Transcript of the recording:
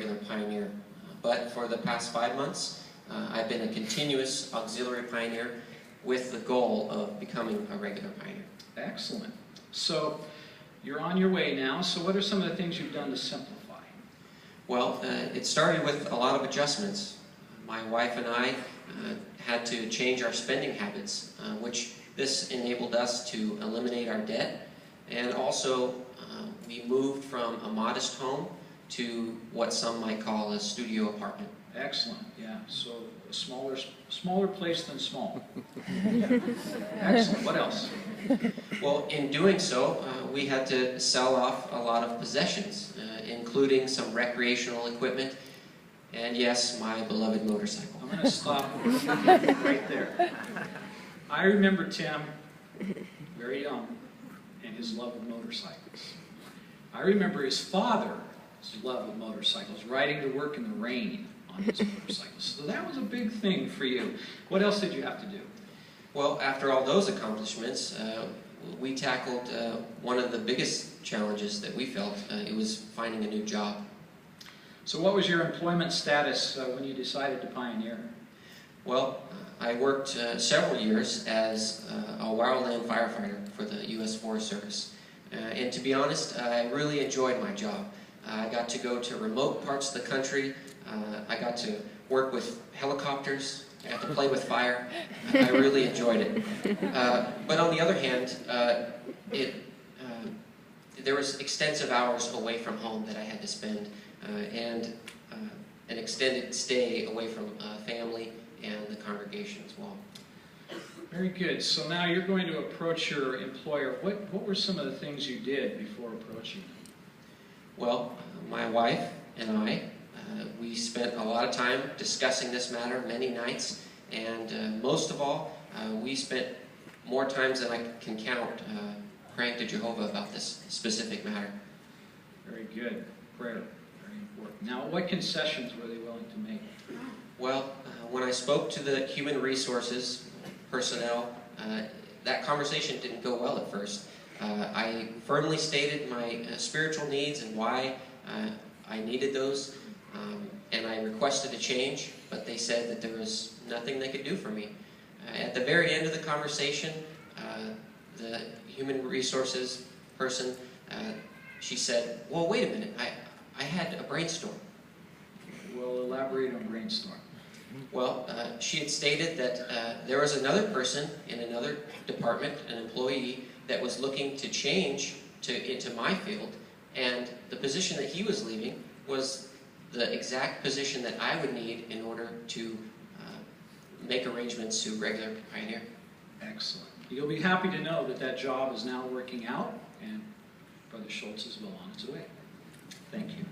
regular Pioneer. But for the past 5 months, I've been a continuous auxiliary Pioneer with the goal of becoming a regular Pioneer. Excellent. So you're on your way now. So what are some of the things you've done to simplify? Well, it started with a lot of adjustments. My wife and I had to change our spending habits, which this enabled us to eliminate our debt, and also we moved from a modest home to what some might call a studio apartment. Excellent, yeah. So a smaller place than small. Excellent. What else? Well, in doing so, we had to sell off a lot of possessions, including some recreational equipment, and yes, my beloved motorcycle. I'm going to stop right there. I remember Tim, very young, and his love of motorcycles. I remember his father's love of motorcycles, riding to work in the rain on his motorcycles. So that was a big thing for you. What else did you have to do? Well, after all those accomplishments, we tackled one of the biggest challenges that we felt. It was finding a new job. So what was your employment status when you decided to pioneer? Well, I worked several years as a wildland firefighter for the U.S. Forest Service. And to be honest, I really enjoyed my job. I got to go to remote parts of the country. I got to work with helicopters. I got to play with fire. I really enjoyed it. But on the other hand, there was extensive hours away from home that I had to spend, and an extended stay away from family and the congregation as well. Very good. So now you're going to approach your employer. What were some of the things you did before approaching them? Well, my wife and I, we spent a lot of time discussing this matter, many nights, and most of all, we spent more times than I can count praying to Jehovah about this specific matter. Very good. Prayer, very important. Now, what concessions were they willing to make? Well, when I spoke to the human resources personnel, that conversation didn't go well at first. I firmly stated my spiritual needs and why I needed those, and I requested a change, but they said that there was nothing they could do for me. At the very end of the conversation, the human resources person, she said, well, wait a minute, I had a brainstorm. We'll elaborate on brainstorm. Well, she had stated that there was another person in another department, an employee, that was looking to change into my field, and the position that he was leaving was the exact position that I would need in order to make arrangements to regular Pioneer. Excellent. You'll be happy to know that that job is now working out, and Brother Schultz is well on its way. Thank you.